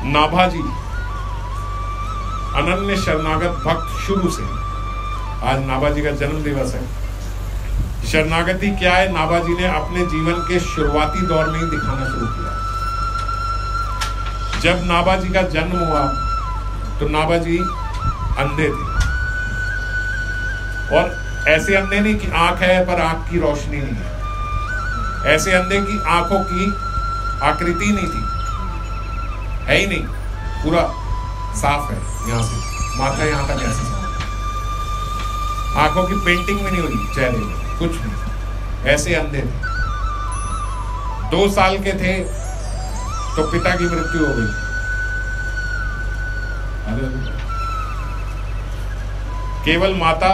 नाभाजी अनन्य शरणागत भक्त शुरू से। आज नाभाजी का जन्म दिवस है। शरणागति क्या है, नाभाजी ने अपने जीवन के शुरुआती दौर में ही दिखाना शुरू किया। जब नाभाजी का जन्म हुआ तो नाभाजी अंधे थे, और ऐसे अंधे नहीं कि आंख है पर आंख की रोशनी नहीं है, ऐसे अंधे की आंखों की आकृति नहीं थी, है ही नहीं, पूरा साफ है, यहां से माथा यहां तक ऐसे साफ, आंखों की पेंटिंग भी नहीं हुई चेहरे में, कुछ नहीं, ऐसे अंधे थे। 2 साल के थे तो पिता की मृत्यु हो गई। केवल माता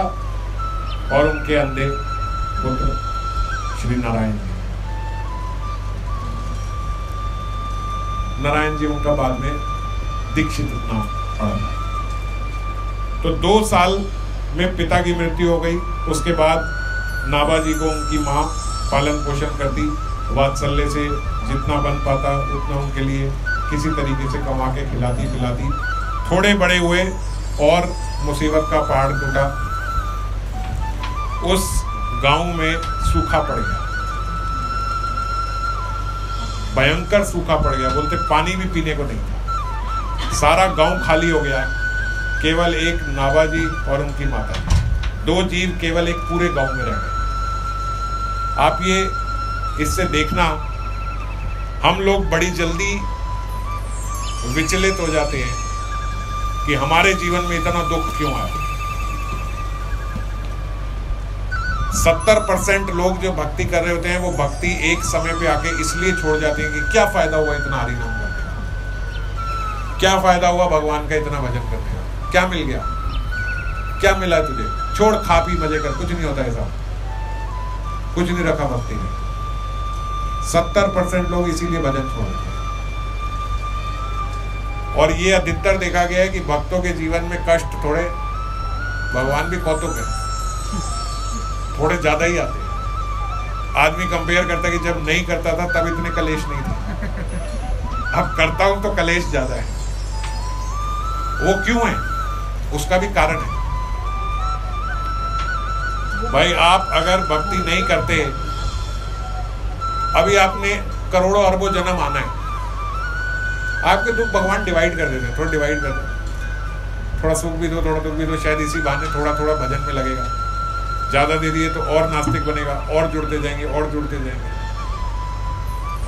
और उनके अंधे पुत्र श्री नारायण जी। नारायण जी उनका बाद में दीक्षित नाम पड़ा। तो 2 साल में पिता की मृत्यु हो गई। उसके बाद नाभाजी को उनकी माँ पालन पोषण करती, वात्सल्य से जितना बन पाता उतना उनके लिए किसी तरीके से कमा के खिलाती पिलाती। थोड़े बड़े हुए और मुसीबत का पहाड़ टूटा। उस गांव में सूखा पड़ गया, भयंकर सूखा पड़ गया, बोलते पानी भी पीने को नहीं था। सारा गांव खाली हो गया, केवल एक नाभाजी और उनकी माता, 2 जीव केवल एक पूरे गांव में रह गए। आप ये इससे देखना, हम लोग बड़ी जल्दी विचलित हो जाते हैं कि हमारे जीवन में इतना दुख क्यों आया। 70% लोग जो भक्ति कर रहे होते हैं वो भक्ति एक समय पे आके इसलिए छोड़ जाते हैं कि क्या फायदा हुआ इतना हरि नाम करने का, क्या फायदा हुआ भगवान का इतना भजन करने का, क्या मिल गया, क्या मिला तुझे, छोड़ खा पी मजे कर, कुछ नहीं होता ऐसा, कुछ नहीं रखा भक्ति में। 70% लोग इसीलिए भजन छोड़ देते हैं। और ये अधिकतर देखा गया है कि भक्तों के जीवन में कष्ट थोड़े, भगवान भी कौतुक है, थोड़े ज्यादा ही आते हैं। आदमी कंपेयर करता है कि जब नहीं करता था तब इतने कलेश नहीं थे, अब करता हूं तो कलेश ज्यादा है। वो क्यों है, उसका भी कारण है। भाई आप अगर भक्ति नहीं करते, अभी आपने करोड़ों अरबों जन्म आना है, आपके दुख भगवान डिवाइड कर देते हैं, थोड़ा डिवाइड कर दो, थोड़ा सुख भी दो थोड़ा दुख भी दो, शायद इसी बहाने थोड़ा थोड़ा भजन में लगेगा। ज्यादा दे दिए तो और नास्तिक बनेगा, और जुड़ते जाएंगे और जुड़ते जाएंगे।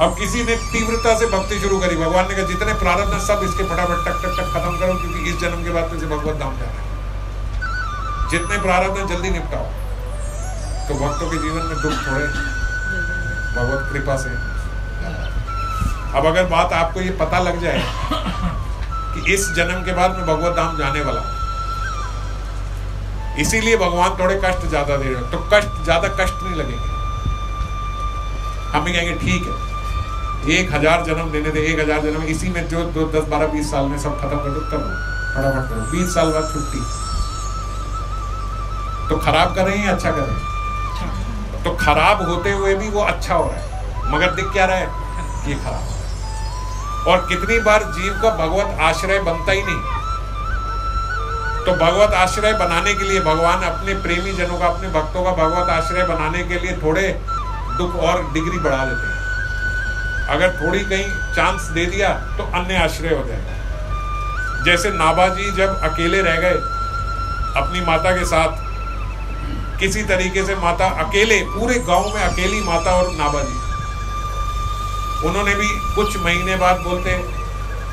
अब किसी ने तीव्रता से भक्ति शुरू करी, भगवान ने कहा जितने प्रारब्ध हैं सब इसके फटाफट टक टक टक खत्म करो, क्योंकि इस जन्म के बाद तुझे भगवत धाम जाना है, जितने प्रारब्ध हैं जल्दी निपटाओ। तो भक्तों के जीवन में दुख थोड़े भगवत कृपा से। अब अगर बात आपको ये पता लग जाए कि इस जन्म के बाद मैं भगवत धाम जाने वाला हूं, इसीलिए भगवान थोड़े कष्ट ज्यादा दे रहे हो, तो कष्ट ज्यादा कष्ट नहीं लगेंगे। हम भी कहेंगे ठीक है 1000 जन्म देने थे, 1000 जन्म इसी में जो 10, 12, 20 साल में सब खत्म कर दो, करो फटाफट करो, 20 साल बाद छुट्टी। तो खराब कर रहे हैं या अच्छा कर रहे हैं? तो खराब होते हुए भी वो अच्छा हो रहा है, मगर दिख क्या रहा है, ये खराब हो रहा है। और कितनी बार जीव का भगवत आश्रय बनता ही नहीं। तो भगवत आश्रय बनाने के लिए भगवान अपने प्रेमी जनों का, अपने भक्तों का भगवत आश्रय बनाने के लिए थोड़े दुख और डिग्री बढ़ा देते हैं। अगर थोड़ी कहीं चांस दे दिया तो अन्य आश्रय हो जाएगा। जैसे नाभाजी जब अकेले रह गए अपनी माता के साथ, किसी तरीके से माता अकेले, पूरे गांव में अकेली माता और नाभाजी, उन्होंने भी कुछ महीने बाद बोलते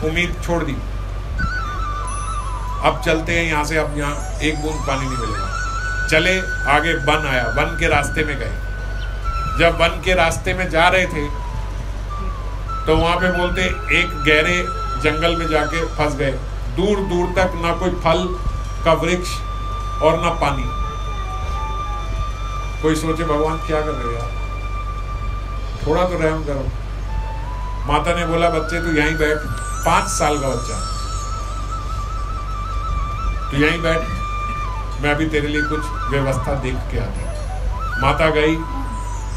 उम्मीद छोड़ दी, अब चलते हैं यहाँ से, अब यहाँ एक बूंद पानी नहीं मिलेगा। चले आगे वन आया, वन के रास्ते में गए। जब वन के रास्ते में जा रहे थे तो वहां पे बोलते एक गहरे जंगल में जाके फंस गए। दूर दूर तक ना कोई फल का वृक्ष और ना पानी। कोई सोचे भगवान क्या कर रहे हो यार, थोड़ा तो रहम करो। माता ने बोला बच्चे तू यहीं बैठ, 5 साल का बच्चा, तू यहीं बैठ, मैं अभी तेरे लिए कुछ व्यवस्था देख के आती। माता गई।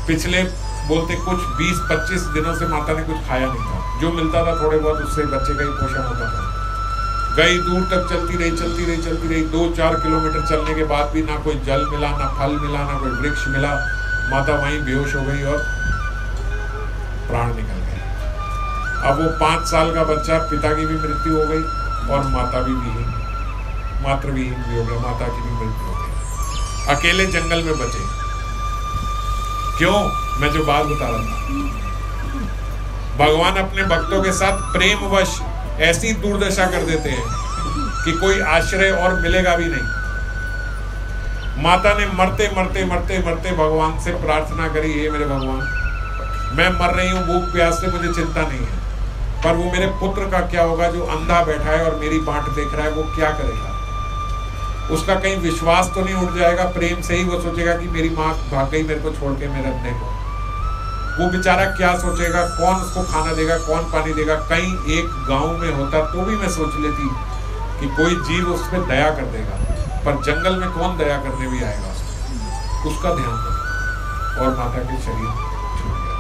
पिछले बोलते कुछ 20-25 दिनों से माता ने कुछ खाया नहीं था। जो मिलता था थोड़े बहुत उससे बच्चे का ही पोषण होता था। गई दूर तक चलती रही 2-4 किलोमीटर चलने के बाद भी ना कोई जल मिला, ना फल मिला, ना कोई वृक्ष मिला। माता वहीं बेहोश हो गई और प्राण निकल गए। अब वो 5 साल का बच्चा, पिता की भी मृत्यु हो गई और माता भी मातृविहीन भी हो गया, माता की भी मृत्यु हो गई। अकेले जंगल में बचे। क्यों? मैं जो बात बता रहा था, भगवान अपने भक्तों के साथ प्रेमवश ऐसी दुर्दशा कर देते हैं कि कोई आश्रय और मिलेगा भी नहीं। माता ने मरते भगवान से प्रार्थना करी, हे मेरे भगवान, मैं मर रही हूँ भूख प्यास से, मुझे चिंता नहीं है, पर वो मेरे पुत्र का क्या होगा जो अंधा बैठा है और मेरी बाट देख रहा है, वो क्या करेगा? उसका कहीं विश्वास तो नहीं उठ जाएगा? प्रेम से ही वो सोचेगा कि मेरी माँ भाग गई मेरे को छोड़ के मेरे अंधे को। वो बेचारा क्या सोचेगा? कौन उसको खाना देगा, कौन पानी देगा? कहीं एक गांव में होता तो भी मैं सोच लेती कि कोई जीव उस पर दया कर देगा, पर जंगल में कौन दया करने भी आएगा? उसका ध्यान रखो। और माता के शरीर छूट गया।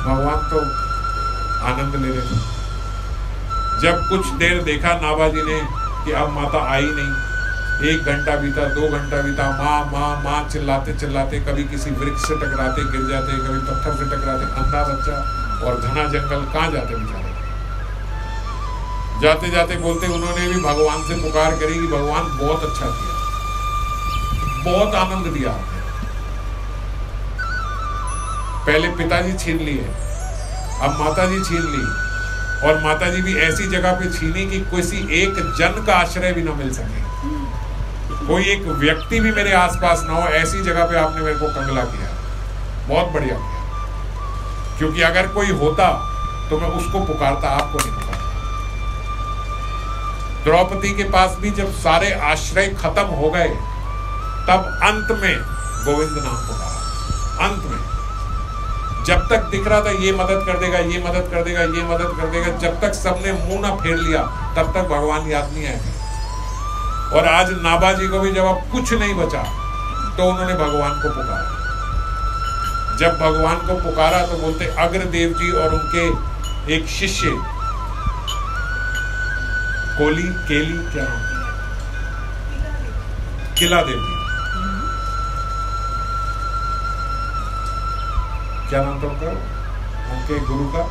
भगवान तो आनंद ले रहे थे। जब कुछ देर देखा नाभाजी ने कि अब माता आई नहीं, 1 घंटा बीता, 2 घंटा बीता, माँ माँ माँ चिल्लाते चिल्लाते, कभी किसी वृक्ष से टकराते गिर जाते, कभी पत्थर से टकराते, अंधा बच्चा और घना जंगल, कहाँ जाते बेचारे? जाते जाते बोलते उन्होंने भी भगवान से पुकार करी कि भगवान बहुत अच्छा किया, बहुत आनंद दिया आपने। पहले पिताजी छीन लिए, अब माताजी छीन ली, और माताजी भी ऐसी जगह पे छीनी कि किसी एक जन का आश्रय भी ना मिल सके, कोई एक व्यक्ति भी मेरे आसपास ना हो, ऐसी जगह पे आपने मेरे को कंगला किया। बहुत बढ़िया किया, क्योंकि अगर कोई होता तो मैं उसको पुकारता, आपको नहीं पुकारता। द्रौपदी के पास भी जब सारे आश्रय खत्म हो गए, तब अंत में गोविंद नाम पुकारा। अंत में जब तक दिख रहा था ये मदद कर देगा, ये मदद कर देगा, ये मदद कर देगा, जब तक सबने मुंह ना फेर लिया तब तक भगवान याद नहीं आए। और आज नाभाजी को भी जब अब कुछ नहीं बचा तो उन्होंने भगवान को पुकारा। जब भगवान को पुकारा तो बोलते अग्रदेव जी और उनके एक शिष्य केली क्या नाम, किला देव जी, क्या नाम था उनका, उनके गुरु का?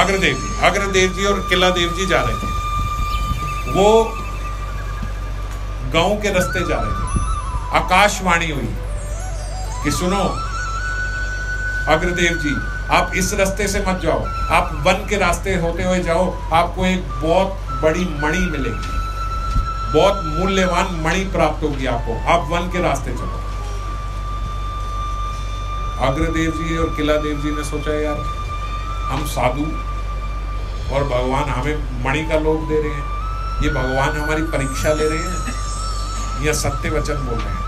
अग्रदेव जी और किला देव जी जा रहे थे। वो गांव के रास्ते जा रहे थे। आकाशवाणी हुई कि सुनो अग्रदेव जी, आप इस रास्ते से मत जाओ, आप वन के रास्ते होते हुए जाओ, आपको एक बहुत बड़ी मणि मिलेगी, बहुत मूल्यवान मणि प्राप्त होगी आपको, आप वन के रास्ते चलो। अग्रदेव जी और किला देव जी ने सोचा यार हम साधु और भगवान हमें मणि का लोभ दे रहे हैं, ये भगवान हमारी परीक्षा ले रहे हैं या सत्य वचन बोल रहे हैं।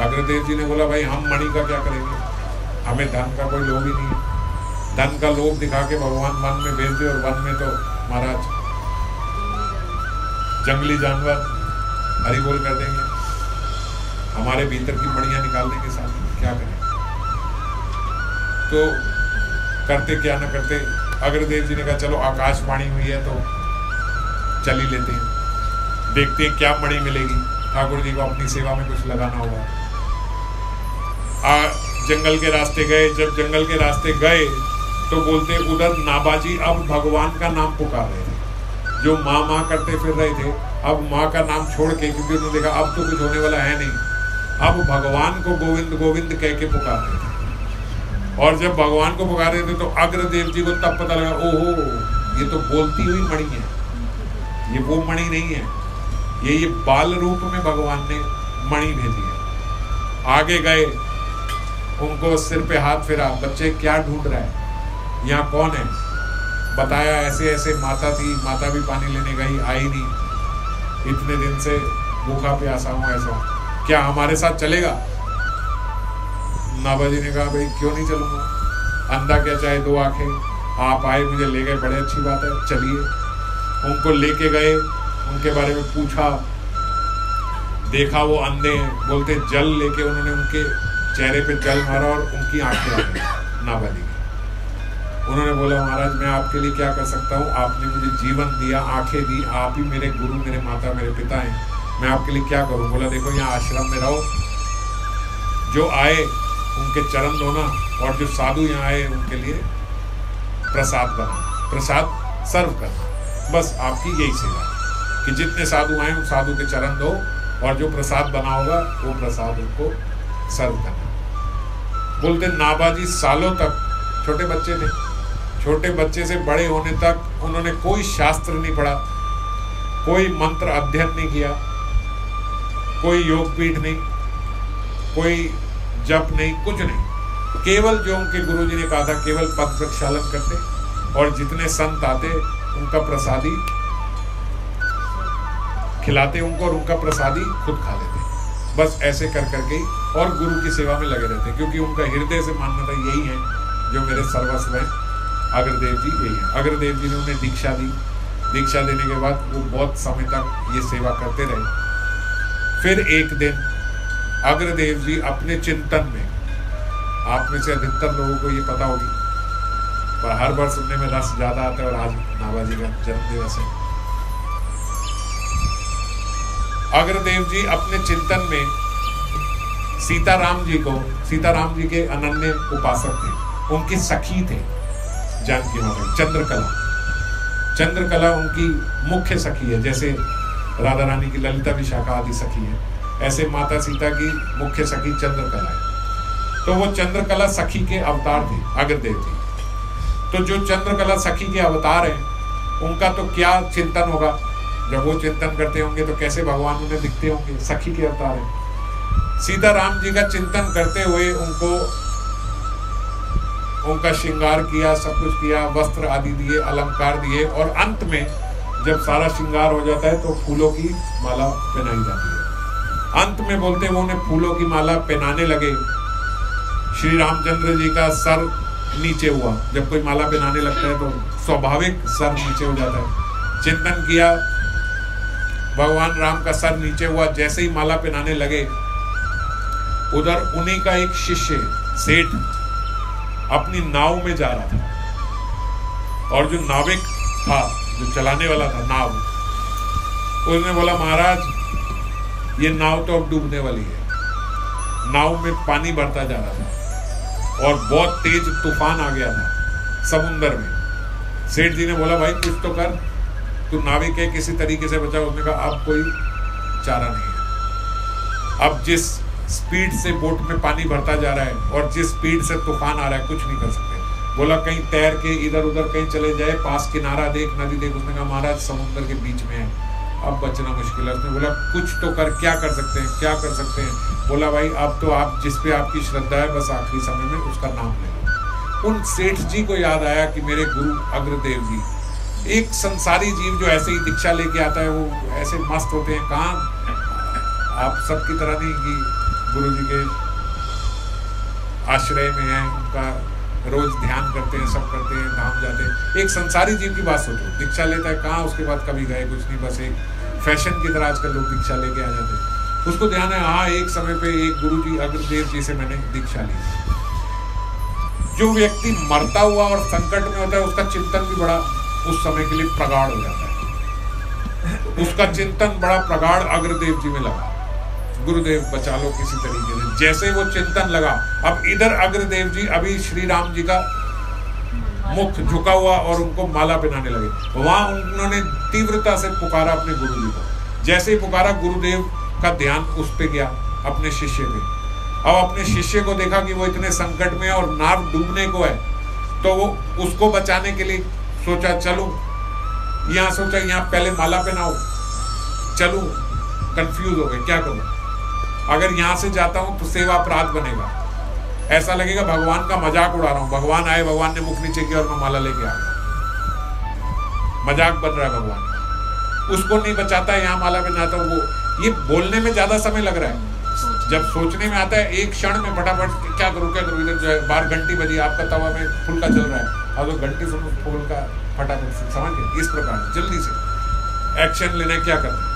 अग्रदेव जी ने बोला भाई हम मणि का क्या करेंगे, हमें धन का कोई लोभ ही नहीं है। धन का लोभ दिखा के भगवान वन में भेज दे, और वन में तो महाराज जंगली जानवर हरि बोल कर देंगे, हमारे भीतर की मणियां निकाल देंगे सामने, क्या करें? तो करते क्या ना करते, अग्रदेव जी ने कहा चलो आकाशवाणी हुई है तो चल ही लेते हैं, देखते हैं क्या मणि मिलेगी, ठाकुर जी को अपनी सेवा में कुछ लगाना होगा। जंगल के रास्ते गए। जब जंगल के रास्ते गए तो बोलते उधर नाभाजी अब भगवान का नाम पुकार रहे थे। जो माँ माँ करते फिर रहे थे, अब माँ का नाम छोड़ के, क्योंकि उन्होंने देखा अब तो कुछ होने वाला है नहीं, अब भगवान को गोविंद गोविंद कह के पुकार रहे थे। और जब भगवान को पुकार रहे थे तो अग्रदेव जी को तब पता लगा, ओहो ये तो बोलती हुई मणि है, ये वो मणि नहीं है, ये बाल रूप में भगवान ने मणि भेजी है। आगे गए, उनको सिर पे हाथ फेरा, बच्चे क्या ढूंढ रहा है, यहाँ कौन है? बताया ऐसे ऐसे माता थी, माता भी पानी लेने गई, आई नहीं, इतने दिन से भूखा प्यासा हूँ, ऐसा क्या हमारे साथ चलेगा? नाभाजी ने कहा भाई क्यों नहीं चलूंगा, अंधा क्या चाहे दो आंखें, आप आए मुझे ले गए, बड़े अच्छी बात है, चलिए। उनको लेके गए, उनके बारे में पूछा, देखा वो अंधे हैं, बोलते जल लेके उन्होंने उनके चेहरे पे जल मारा और उनकी आंखें आ गई। उन्होंने बोला महाराज मैं आपके लिए क्या कर सकता हूँ, आपने मुझे जीवन दिया, आंखें दी, आप ही मेरे गुरु, मेरे माता, मेरे पिता हैं, मैं आपके लिए क्या करूँ। बोला देखो यहाँ आश्रम में रहो, जो आए उनके चरण धोना, और जो साधु यहाँ आए उनके लिए प्रसाद बनाना, प्रसाद सर्व करना, बस आपकी यही सेवा कि जितने साधु आए उन साधु के चरण दो, और जो प्रसाद बना होगा वो प्रसाद उनको सर्व करना। बोलते नाबाजी सालों तक, छोटे बच्चे थे, छोटे बच्चे से बड़े होने तक उन्होंने कोई शास्त्र नहीं पढ़ा, कोई मंत्र अध्ययन नहीं किया, कोई योग पीठ नहीं, कोई जप नहीं, कुछ नहीं, केवल जो उनके गुरुजी ने कहा था केवल पद प्रक्षालन करते, और जितने संत आते उनका प्रसादी खिलाते उनको, और उनका प्रसादी खुद खा लेते, बस ऐसे कर करके ही, और गुरु की सेवा में लगे रहते, क्योंकि उनका हृदय से मानना था यही है जो मेरे सर्वस्व हैं, अग्रदेव जी यही है। अग्रदेव जी ने उन्हें दीक्षा दी, दीक्षा देने के बाद वो बहुत समय तक ये सेवा करते रहे। फिर एक दिन अग्रदेव जी अपने चिंतन में, आप में से अधिकतर लोगों को ये पता होगी, पर हर बार सुनने में रस ज्यादा आता है, और आज नाभाजी का जन्म दिवस है। अग्रदेव जी अपने चिंतन में सीताराम जी को, सीताराम जी के अनन्य उपासक थे, उनकी सखी थे जानकी माता, चंद्रकला, चंद्रकला उनकी मुख्य सखी है, जैसे राधा रानी की ललिता विशाखा आदि सखी है, ऐसे माता सीता की मुख्य सखी चंद्रकला है। तो वो चंद्रकला सखी के अवतार थे अग्रदेव जी। तो जो चंद्रकला सखी के अवतार हैं उनका तो क्या चिंतन होगा, जब वो चिंतन करते होंगे तो कैसे भगवान उन्हें दिखते होंगे, सखी के अवतार हैं। सीताराम जी का चिंतन करते हुए उनको, उनका श्रृंगार किया, सब कुछ किया, वस्त्र आदि दिए, अलंकार दिए, और अंत में जब सारा श्रृंगार हो जाता है तो फूलों की माला पहनाई जाती है। अंत में बोलते वो उन्हें फूलों की माला पहनाने लगे, श्री रामचंद्र जी का सर नीचे हुआ। जब कोई माला पहनाने लगता है तो स्वाभाविक सर नीचे हो जाता है। चिंतन किया, भगवान राम का सर नीचे हुआ। जैसे ही माला पहनाने लगे, उधर उन्हीं का एक शिष्य सेठ अपनी नाव में जा रहा था, और जो नाविक था, जो चलाने वाला था नाव, उसने बोला महाराज ये नाव तो अब डूबने वाली है। नाव में पानी भरता जा रहा था और बहुत तेज तूफान आ गया था समुद्र में। सेठ जी ने बोला भाई कुछ तो कर, तू नाविक है, किसी तरीके से बचा। उसने कहा अब कोई चारा नहीं है, अब जिस स्पीड से बोट में पानी भरता जा रहा है और जिस स्पीड से तूफान आ रहा है, कुछ नहीं कर सकते। बोला कहीं तैर के इधर उधर कहीं चले जाए, पास किनारा देख, नदी देख। उसने कहा महाराज समुद्र के बीच में है, अब बचना मुश्किल है। उसने बोला कुछ तो कर, क्या कर सकते हैं, क्या कर सकते हैं। बोला भाई अब तो आप जिस पे आपकी श्रद्धा है, बस आखिरी समय में उसका नाम ले लो। उन सेठ जी को याद आया कि मेरे गुरु अग्रदेव जी, एक संसारी जीव जो ऐसे ही दीक्षा लेके आता है, वो ऐसे मस्त होते हैं। कहाँ आप सबकी तरह नहीं कि गुरु जी के आश्रय में हैं, उनका रोज ध्यान करते हैं, सब करते हैं, धाम जाते हैं। एक संसारी जीव की बात सोचो, दीक्षा लेता है, कहाँ उसके बाद कभी गए, कुछ नहीं, बस एक फैशन की तरह आजकल लोग दीक्षा लेके आ जाते हैं। उसको ध्यान है हाँ एक समय पे एक गुरु जी अग्रदेव जी से मैंने दीक्षा ली। जो व्यक्ति मरता हुआ और संकट में होता है, उसका चिंतन भी बड़ा उस समय के लिए प्रगाढ़ हो जाता है। उसका चिंतन बड़ा प्रगाढ़ अग्रदेव जी में लगा, गुरुदेव बचा लो किसी तरीके से। जैसे वो चिंतन लगा, अब इधर अग्रदेव जी अभी श्री राम जी का मुख झुका हुआ और उनको माला पहनाने लगे। वहां उन्होंने तीव्रता से पुकारा अपने गुरु जी को। जैसे ही पुकारा, गुरुदेव का ध्यान उस पे गया, अपने शिष्य पे। अब अपने शिष्य को देखा कि वो इतने संकट में है और नाव डूबने को है, तो वो उसको बचाने के लिए सोचा चलूं, यहाँ सोचा यहाँ पहले माला पहनाओ, चलूं, कंफ्यूज हो गए क्या करूं। अगर यहाँ से जाता हूं तो सेवा अपराध बनेगा, ऐसा लगेगा भगवान का मजाक उड़ा रहा हूं। भगवान आए, भगवान ने मुख नीचे किया और मैं माला लेके आ गया, मजाक बन रहा है भगवान। उसको नहीं बचाता है, यहाँ माला पहनाता हूं। वो ये बोलने में ज्यादा समय लग रहा है, जब सोचने में आता है एक क्षण में फटाफट क्या करूं क्या करूं। इधर जो है बाहर घंटी बजी, आपका तवा में फुल्का चल रहा है, अब तो घंटी सुनो फुल्का फटाफट से, समझ गए। इस प्रकार जल्दी से एक्शन लेना, क्या करना।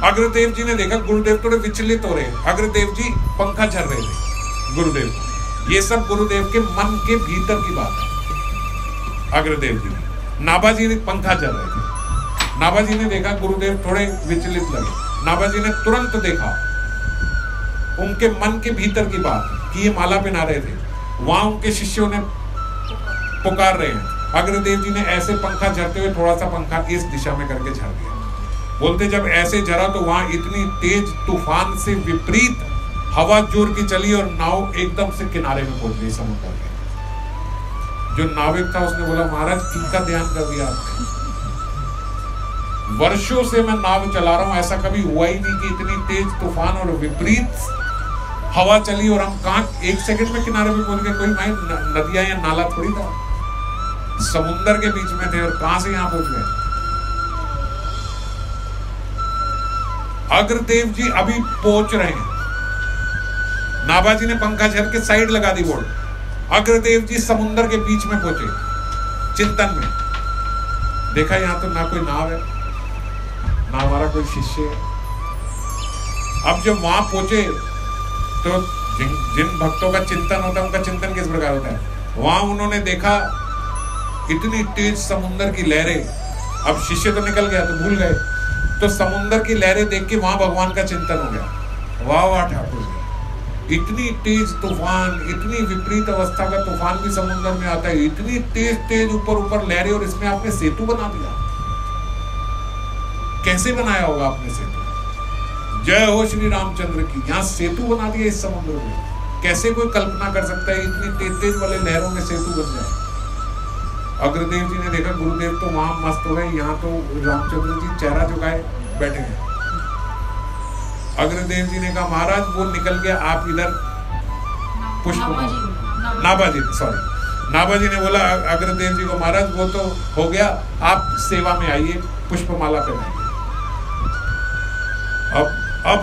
अग्रदेव जी ने देखा गुरुदेव थोड़े विचलित हो रहे हैं। अग्रदेव जी पंखा झर रहे थे गुरुदेव। ये सब गुरुदेव के मन के भीतर की बात है। अग्रदेव जी ने। नाभाजी ने पंखा चल रहे थे, नाभाजी ने देखा गुरुदेव थोड़े विचलित लगे। नाभाजी ने तुरंत देखा उनके मन के भीतर की बात कि ये माला पहना रहे थे, वहां उनके शिष्यों ने पुकार रहे हैं। अग्रदेव जी ने ऐसे पंखा झरते हुए थोड़ा सा पंखा इस दिशा में करके झर दिया। बोलते जब ऐसे झरा तो वहां इतनी तेज तूफान से विपरीत हवा जोर की चली और नाव एकदम से किनारे में पहुंच गई समुद्र के। जो नाविक था उसने बोला महाराज किनका ध्यान कर दिया आपने? वर्षों से मैं नाव चला रहा हूं, ऐसा कभी हुआ ही नहीं कि इतनी तेज तूफान और विपरीत हवा चली और हम कहां 1 सेकंड में किनारे पे पहुंच गए। कोई भाई नदियां या नाला थोड़ी था, समुद्र के बीच में थे और कहां से यहां पहुंच गए। अग्रदेव जी अभी पहुंच रहे हैं। नाभाजी ने पंखा झर के साइड लगा दी बोर्ड। अग्रदेव जी समुद्र के बीच में पहुंचे, चिंतन में। देखा यहां तो ना कोई नाव है, ना हमारा कोई शिष्य है। अब जब वहां पहुंचे तो जिन भक्तों का चिंतन होता है उनका चिंतन किस प्रकार होता है। वहां उन्होंने देखा इतनी तेज समुद्र की लहरें। अब शिष्य तो निकल गया तो भूल गए, तो समुद्र की लहरें देख के वहां भगवान का चिंतन हो गया। वाह वाह ठाकुर जी, इतनी तेज तूफान, इतनी विपरीत अवस्था का तूफान भी समुद्र में आता है, इतनी तेज तेज ऊपर ऊपर लहरें, और इसमें आपने सेतु बना दिया। कैसे बनाया होगा आपने सेतु? जय हो श्री रामचंद्र की। यहाँ सेतु बना दिया इस समुद्र में। कैसे कोई कल्पना कर सकता है इतनी तेज तेज वाले लहरों में सेतु बन जाए। अग्रदेव जी ने देखा गुरुदेव तो वहां मस्त हो गए, यहाँ तो रामचंद्र जी चेहरा झुकाए बैठे हैं। अग्रदेव जी ने कहा महाराज वो निकल गया, आप इधर पुष्प नाभाजी ने बोला अग्रदेव जी को महाराज वो तो हो गया, आप सेवा में आइए, पुष्पमाला पहनाइए। अब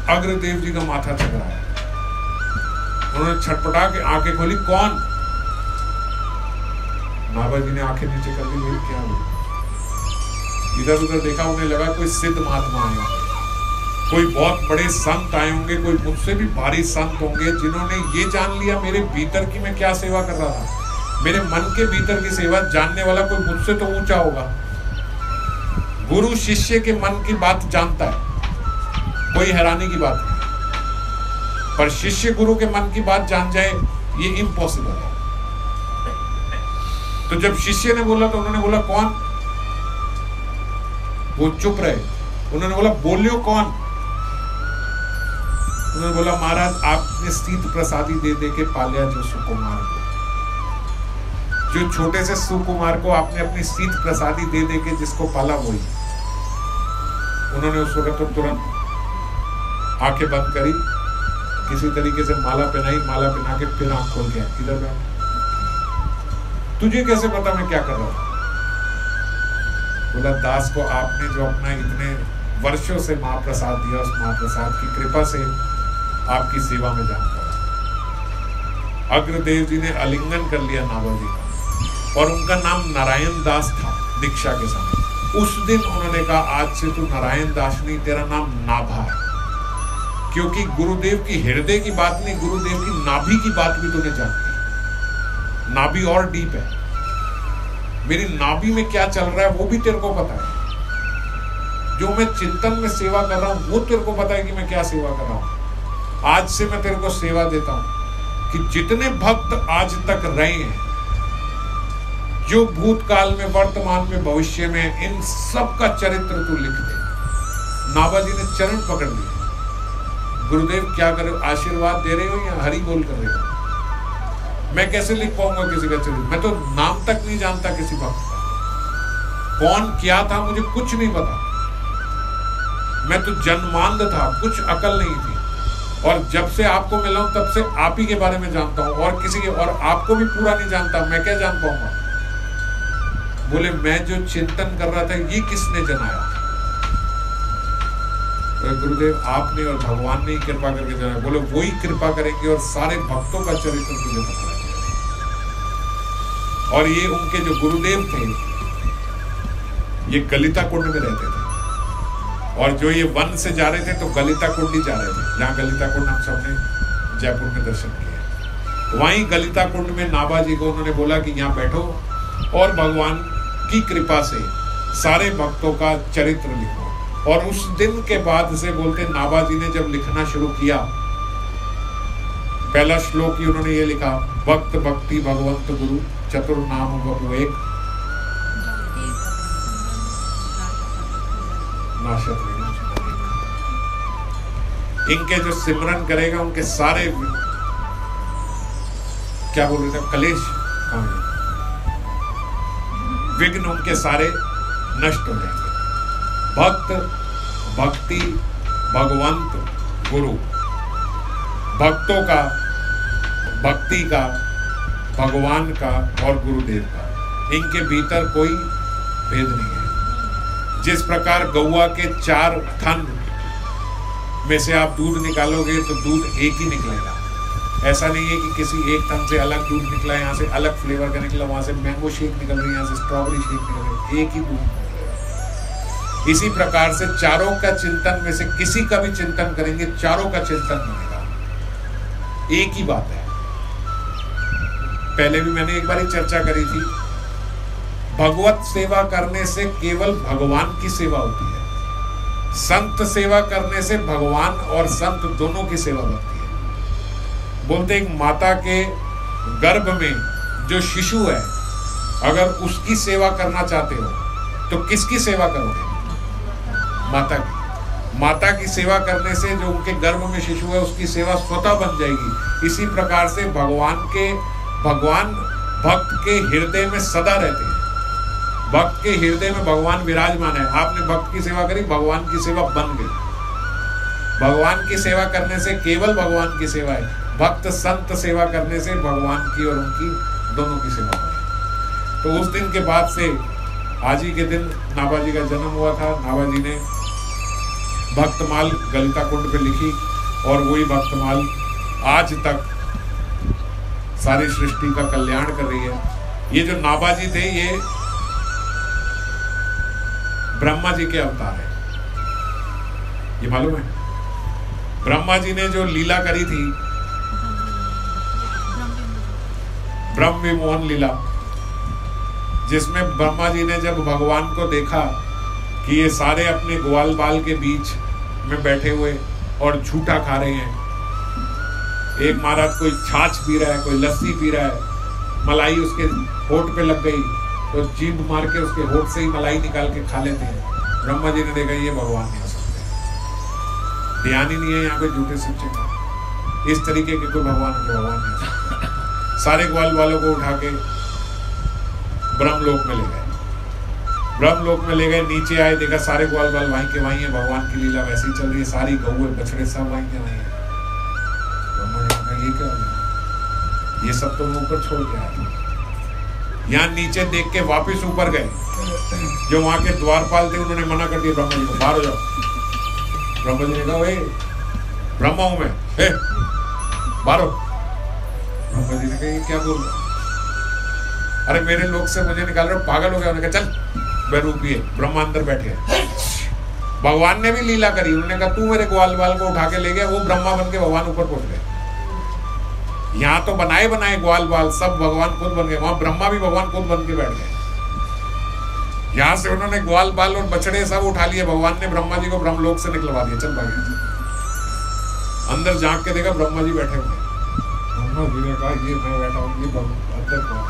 अग्रदेव जी का माथा चकराया। उन्होंने छटपटा के आंखें खोली, कौन? नाभाजी ने आंखें नीचे कर ली, क्या हुआ? इधर उधर देखा, उन्हें लगा कोई सिद्ध महात्मा आए होंगे, कोई बहुत बड़े संत आए होंगे, कोई मुझसे भी भारी संत होंगे जिन्होंने ये जान लिया मेरे भीतर की मैं क्या सेवा कर रहा था। मेरे मन के भीतर की सेवा जानने वाला कोई मुझसे तो ऊंचा होगा। गुरु शिष्य के मन की बात जानता है, कोई हैरानी की बात नहीं, पर शिष्य गुरु के मन की बात जान जाए ये इम्पॉसिबल है। तो जब शिष्य ने बोला तो उन्होंने बोला कौन? वो चुप रहे। उन्होंने बोला बोलियो कौन? उन्होंने बोला महाराज आपने शीत प्रसादी दे दे के पालिया जो सुकुमार को, जो छोटे से सुकुमार को आपने अपनी शीत प्रसादी दे दे के जिसको पाला वही। उन्होंने उस वक्त तो तुरंत आंखें बंद करी, किसी तरीके से माला पहनाई, माला पहना के फिर आंख खोल के इधर बैठ। तुझे कैसे पता मैं क्या कर रहा था? बोला दास को आपने जो अपना इतने वर्षों से महाप्रसाद दिया, उस महाप्रसाद की कृपा से आपकी सेवा में जान पड़ा। अग्रदेव जी ने आलिंगन कर लिया नाभाजी का, और उनका नाम नारायण दास था दीक्षा के समय। उस दिन उन्होंने कहा आज से तू नारायण दास नहीं, तेरा नाम नाभा है, क्योंकि गुरुदेव की हृदय की बात नहीं, गुरुदेव की नाभि की बात भी तूने जान ली। नाभि और डीप है, मेरी नाभि में क्या चल रहा है वो भी तेरे को पता है। जो मैं चिंतन में सेवा कर रहा हूं वो तेरे को पता है कि मैं क्या सेवा कर रहा हूं। आज से मैं तेरे को सेवा देता हूं कि जितने भक्त आज तक रहे हैं, जो भूतकाल में, वर्तमान में, भविष्य में, इन सब का चरित्र तू लिख दे। नाभाजी ने चरण पकड़ लिए। गुरुदेव क्या करे, आशीर्वाद दे रहे हो या हरि बोल कर रहे हो? मैं कैसे लिख पाऊंगा किसी का चरित्र? मैं तो नाम तक नहीं जानता किसी भक्त का, कौन क्या था मुझे कुछ नहीं पता। मैं तो जन्मांध था, कुछ अकल नहीं थी, और जब से आपको मिला हूं तब से आप ही के बारे में जानता हूं, और किसी के, और आपको भी पूरा नहीं जानता। मैं क्या जान पाऊंगा? बोले मैं जो चिंतन कर रहा था ये किसने जनाया? गुरुदेव आपने और भगवान ने ही कृपा करके जनाया। बोले वही कृपा करेंगे और सारे भक्तों का चरित्र तुझे बताएंगे। और ये उनके जो गुरुदेव थे ये गलिता कुंड में रहते थे, और जो ये वन से जा रहे थे तो गलिता कुंड ही जा रहे थे, जहाँ गलिता कुंड हम सबने जयपुर में दर्शन किए। वहीं गलिता कुंड में नाभा जी को उन्होंने बोला कि यहाँ बैठो और भगवान की कृपा से सारे भक्तों का चरित्र लिखो। और उस दिन के बाद से बोलते नाभा जी ने जब लिखना शुरू किया, पहला श्लोक ही उन्होंने ये लिखा, भक्त भक्ति भगवंत गुरु चतुर नाम बबु एक नाशत। इनके जो सिमरन करेगा उनके सारे क्या बोल रहे थे, कलेश विघ्न उनके सारे नष्ट हो जाएंगे। भक्त भक्ति भगवंत गुरु, भक्तों का, भक्ति का, भगवान का और गुरुदेव का, इनके भीतर कोई भेद नहीं है। जिस प्रकार गौआ के 4 थन में से आप दूध निकालोगे तो दूध एक ही निकलेगा, ऐसा नहीं है कि किसी एक थन से अलग दूध निकला, यहाँ से अलग फ्लेवर का निकला, वहां से मैंगो शेक निकल रही है, यहाँ से स्ट्रॉबेरी शेक निकल रही है, एक ही दूध निकलेगा। इसी प्रकार से चारों का चिंतन में से किसी का भी चिंतन करेंगे, चारों का चिंतन बनेगा, एक ही बात है। पहले भी मैंने एक बार ही चर्चा करी थी, भगवत सेवा करने से केवल भगवान की सेवा होती है, संत सेवा करने से भगवान और संत दोनों की सेवा होती है। बोलते एक माता के गर्भ में जो शिशु है, अगर उसकी सेवा करना चाहते हो तो किसकी सेवा करोगे? माता की। माता की सेवा करने से जो उनके गर्भ में शिशु है उसकी सेवा स्वतः बन जाएगी। इसी प्रकार से भगवान भक्त के हृदय में सदा रहते हैं, भक्त के हृदय में भगवान विराजमान है। आपने भक्त की सेवा करी, भगवान की सेवा बन गई। भगवान की सेवा करने से केवल भगवान की सेवा है, भक्त संत सेवा करने से भगवान की और उनकी दोनों की सेवा है। तो उस दिन के बाद से आज ही के दिन नाभा जी का जन्म हुआ था। नाभा जी ने भक्तमाल गलिता कुंड पे लिखी और वही भक्तमाल आज तक सारी सृष्टि का कल्याण कर रही है। ये जो नाभा जी थे ये ब्रह्मा जी के अवतार है, ये मालूम है। ब्रह्मा जी ने जो लीला करी थी, ब्रह्म विमोहन लीला, जिसमें ब्रह्मा जी ने जब भगवान को देखा कि ये सारे अपने ग्वाल बाल के बीच में बैठे हुए और झूठा खा रहे हैं, एक महाराज कोई छाछ पी रहा है, कोई लस्सी पी रहा है, मलाई उसके होठ पे लग गई तो जीभ मार के उसके होठ से ही मलाई निकाल के खा लेते हैं। ब्रह्मा जी ने देखा ये भगवान नहीं हो सकते, ध्यान ही नहीं है यहाँ पे झूठे सच्चे का, इस तरीके के कोई भगवान नहीं हो सकते। सारे ग्वाल वालों को उठा के ब्रह्मलोक में ले गए। ब्रह्मलोक में ले गए, नीचे आए, देखा सारे ग्वाल बाल वहीं के वहीं है, भगवान की लीला वैसी चल रही है, सारी गौए बछड़े सब वहीं के वहीं है। ब्रह्मा जी ने कहा ये क्या हो गया, ये सब तो मैं ऊपर छोड़ के आया। यहाँ नीचे देख के वापस ऊपर गए, जो वहां के द्वारपाल थे उन्होंने मना कर दिया ब्रह्मा जी को, बाहर हो जाओ। ब्रह्मा जी ने कहा भाई ब्रह्मा हूं मैं, बाहर हो। ब्रह्मा जी ने कहा ये क्या बोल रहा, अरे मेरे लोग से मुझे निकाल रहे हो, पागल हो गया। उन्होंने कहा चल बेरूपी है। ब्रह्मा अंदर बैठे हैं। भगवान ने भी लीला करी, उन्होंने कहा तू मेरे ग्वाल बाल को उठा के ले गया, वो ब्रह्मा बन के भगवान ऊपर पहुंच गए। यहाँ तो बनाए बनाए ग्वाल बाल सब भगवान खुद बन गए, वहां ब्रह्मा भी भगवान खुद बन के बैठ गए। यहाँ से उन्होंने ग्वाल बाल और बछड़े सब उठा लिए, भगवान ने ब्रह्मा जी को ब्रह्मलोक से निकलवा दिया, चल भाई। अंदर झांक के देखा ब्रह्मा जी बैठे हुए। ब्रह्मा जी ने कहा ये मैं बैठा हूँ, ये अंदर कौन?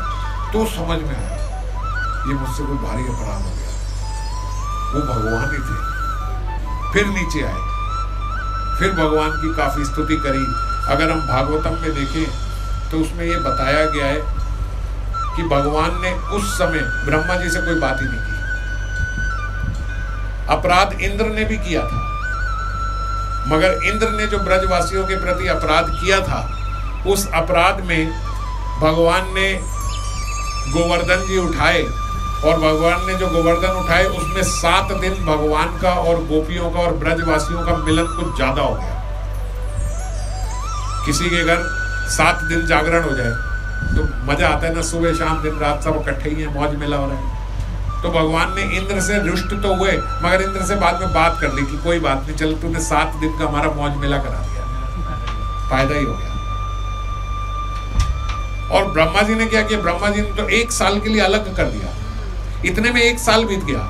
तो समझ में आया ये मुझसे कोई भारी अपराध हो गया, वो भगवान ही थे। फिर नीचे आए, फिर भगवान की काफी स्तुति करी। अगर हम भागवतम में देखें तो उसमें ये बताया गया है कि भगवान ने उस समय ब्रह्मा जी से कोई बात ही नहीं की। अपराध इंद्र ने भी किया था, मगर इंद्र ने जो ब्रजवासियों के प्रति अपराध किया था, उस अपराध में भगवान ने गोवर्धन जी उठाए, और भगवान ने जो गोवर्धन उठाए उसमें 7 दिन भगवान का और गोपियों का और ब्रजवासियों का मिलन कुछ ज्यादा हो गया। किसी के घर 7 दिन जागरण हो जाए तो मजा आता है ना, सुबह शाम दिन रात सब इकट्ठे ही है, मौज मेला हो रहा है। तो भगवान ने इंद्र से रुष्ट तो हुए, मगर इंद्र से बाद में बात कर ली कि कोई बात नहीं, चल तूने 7 दिन का हमारा मौज मेला करा दिया, फायदा ही हो गया। और ब्रह्मा जी ने क्या किया, ब्रह्मा जी ने तो 1 साल के लिए अलग कर दिया, इतने में 1 साल बीत गया।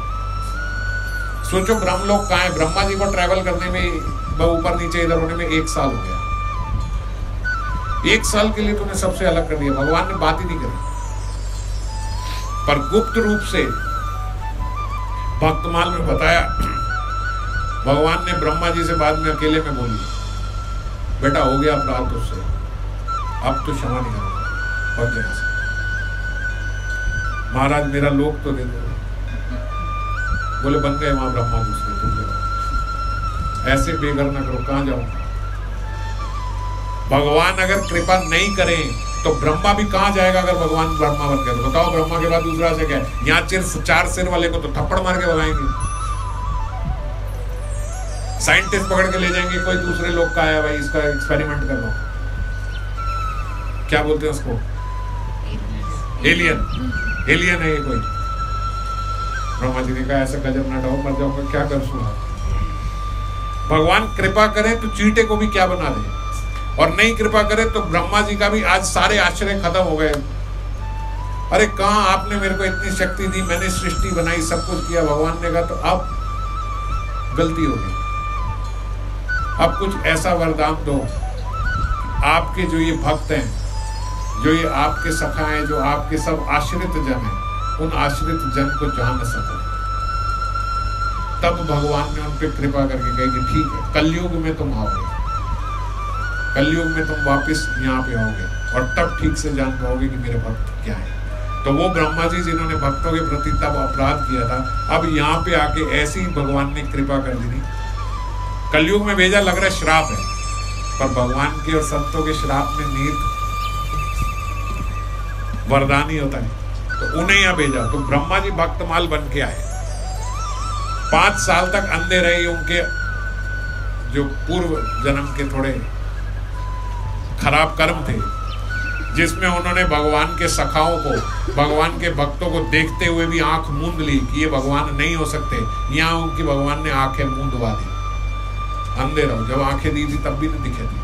सोचो ब्रह्मलोक कहाँ है, ब्रह्मा जी को ट्रैवल करने में, ऊपर नीचे इधर होने में 1 साल हो गया। 1 साल के लिए तुमने सबसे अलग कर दिया, भगवान ने बात ही नहीं करी। पर गुप्त रूप से भक्तमाल में बताया, भगवान ने ब्रह्मा जी से बाद में अकेले में बोली, बेटा हो गया अपराध तुझसे, अब तो क्षमा नहीं करूंगा, बहुत जगह से महाराज मेरा लोक तो दे दो। बोले बन गए वहां ब्रह्मा दूसरे, तुम ऐसे बेघर ना करो, कहां जाऊंगा। भगवान अगर कृपा नहीं करें तो ब्रह्मा भी कहां जाएगा, अगर भगवान ब्रह्मा बन गए तो बताओ, ब्रह्मा के बाद दूसरा से क्या है। यहाँ 4 सिर वाले को तो थप्पड़ मार के भगाएंगे, साइंटिस्ट पकड़ के ले जाएंगे, कोई दूसरे लोग का आया भाई, इसका एक्सपेरिमेंट कर लो, क्या बोलते हैं उसको, एलियन है ये कोई। ब्रह्मा जी ने कहा ऐसा गजब ना डालो, मर जाऊंगा, क्या कर सुना। भगवान कृपा करे तो चींटे को भी क्या बना दे, और नहीं कृपा करे तो ब्रह्मा जी का भी आज सारे आश्रय खत्म हो गए। अरे कहां आपने मेरे को इतनी शक्ति दी, मैंने सृष्टि बनाई, सब कुछ किया। भगवान ने कहा तो अब गलती हो गई, अब कुछ ऐसा वरदान दो, आपके जो ये भक्त हैं, जो ये आपके सखा हैं, जो आपके सब आश्रित जन हैं, उन आश्रित जन को जान न सको। तब भगवान ने उन पे कृपा करके कही कि ठीक है, कलयुग में तुम आओगे, कलयुग में तुम वापस यहाँ पे आओगे, और तब ठीक से जान पाओगे कि मेरे भक्त क्या है। तो वो ब्रह्मा जी जिन्होंने भक्तों के प्रति तब अपराध किया था, अब यहाँ पे आके ऐसी भगवान ने कृपा कर दी। कलयुग में भेजा, लग रहा है श्राप है, पर भगवान के और संतों के श्राप में निहित वरदान ही होता है, तो उन्हें यहाँ भेजा। तो ब्रह्मा जी भक्तमाल बन के आए, 5 साल तक अंधे रहे। उनके जो पूर्व जन्म के थोड़े खराब कर्म थे, जिसमें उन्होंने भगवान के सखाओं को, भगवान के भक्तों को देखते हुए भी आंख मूंद ली कि ये भगवान नहीं हो सकते। यहाँ उनकी भगवान ने आंखें मूंदवा दी, अंधे रहो। जब आंखें दी थी तब भी नहीं दिखे थी,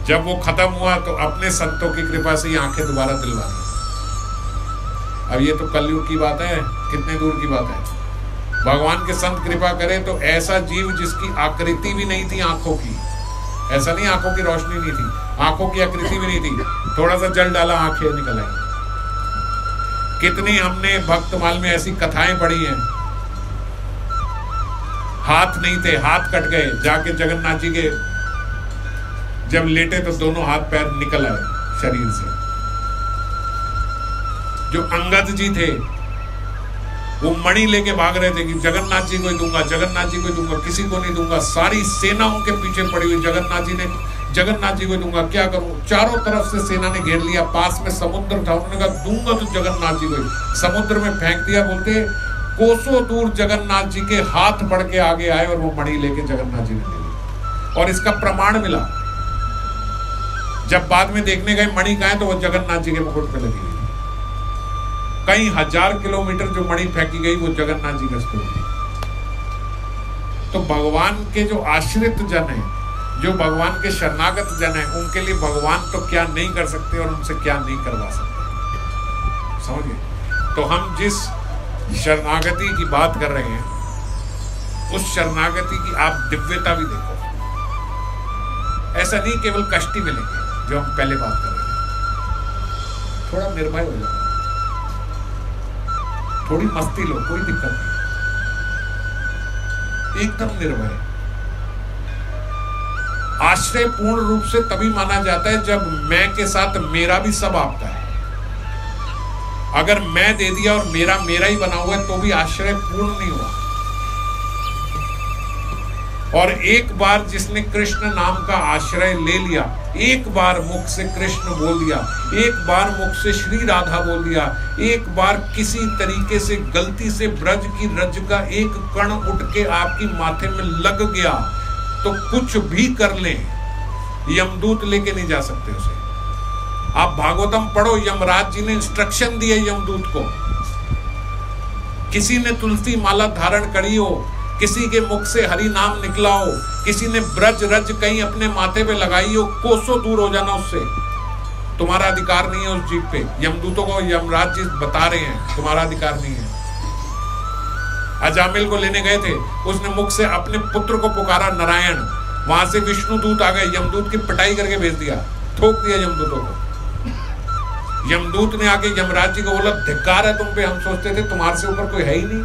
जब वो खत्म हुआ तो अपने संतों की कृपा से ही आंखें दोबारा दिलवा दी। अब ये तो कलयुग की बात है, कितने दूर की बात है। भगवान के संत कृपा करें तो ऐसा जीव जिसकी आकृति भी नहीं थी आंखों की, ऐसा नहीं आंखों की रोशनी नहीं थी, आंखों की आकृति भी नहीं थी, थोड़ा सा जल डाला आंखें निकल आई। कितनी हमने भक्तमाल में ऐसी कथाएं पढ़ी हैं। हाथ नहीं थे, हाथ कट गए, जाके जगन्नाथ जी के जब लेटे तो दोनों हाथ पैर निकल आए शरीर से। जो अंगद जी थे वो मणि लेके भाग रहे थे कि जगन्नाथ जी को ही दूंगा, जगन्नाथ जी को ही दूंगा, किसी को नहीं दूंगा। सारी सेना उनके पीछे पड़ी हुई, जगन्नाथ जी ने जगन्नाथ जी को दूंगा, क्या करूं। चारों तरफ से सेना ने घेर लिया, पास में समुद्र था, उन्होंने कहा दूंगा तो जगन्नाथ जी को ही। समुद्र में फेंक दिया। बोलते कोसों दूर जगन्नाथ जी के हाथ बढ़ के आगे आए और वो मणि लेके जगन्नाथ जी ने ले ली। और इसका प्रमाण मिला, जब बाद में देखने गए मणि कहाँ है तो वो जगन्नाथ जी के मुकुट पे लगी हुई। कई 1000 किलोमीटर जो मणि फेंकी गई वो जगन्नाथ जी के स्तूप थी। तो भगवान के जो आश्रित जन हैं, जो भगवान के शरणागत जन हैं, उनके लिए भगवान तो क्या नहीं कर सकते और उनसे क्या नहीं करवा सकते, समझिए। तो हम जिस शरणागति की बात कर रहे हैं, उस शरणागति की आप दिव्यता भी देखो। ऐसा नहीं केवल कष्ट ही मिलेंगे जो हम पहले बात कर रहे थे। थोड़ा निर्भय हो जाओ, थोड़ी मस्ती लो, कोई दिक्कत नहीं, एकदम निर्भय। आश्रय पूर्ण रूप से तभी माना जाता है जब मैं के साथ मेरा भी सब आपका है। अगर मैं दे दिया और मेरा मेरा ही बना हुआ है तो भी आश्रय पूर्ण नहीं हुआ। और एक बार जिसने कृष्ण नाम का आश्रय ले लिया, एक बार मुख से कृष्ण बोल दिया, एक बार मुख से श्री राधा बोल दिया, एक बार किसी तरीके से गलती से ब्रज की रज का एक कण उठ के आपकी माथे में लग गया तो कुछ भी कर ले, यमदूत लेके नहीं जा सकते उसे। आप भागवतम पढ़ो, यमराज जी ने इंस्ट्रक्शन दिए यमदूत को। किसी ने तुलसी माला धारण करी हो, किसी के मुख से हरि नाम निकला हो, किसी ने ब्रज रज कहीं अपने माथे पे लगाई हो, कोसों दूर हो जाना उससे। तुम्हारा अधिकार नहीं है उस जीव पे। यमदूतों को यमराज जी बता रहे हैं तुम्हारा अधिकार नहीं है। अजामिल को लेने गए थे, उसने मुख से अपने पुत्र को पुकारा नारायण, वहां से विष्णु दूत आ गए, यमदूत की पिटाई करके भेज दिया, ठोक दिया यमदूतों को। यमदूत ने आके यमराज जी को बोला धिक्कार है तुम पे, हम सोचते थे तुम्हारे से ऊपर कोई है ही नहीं।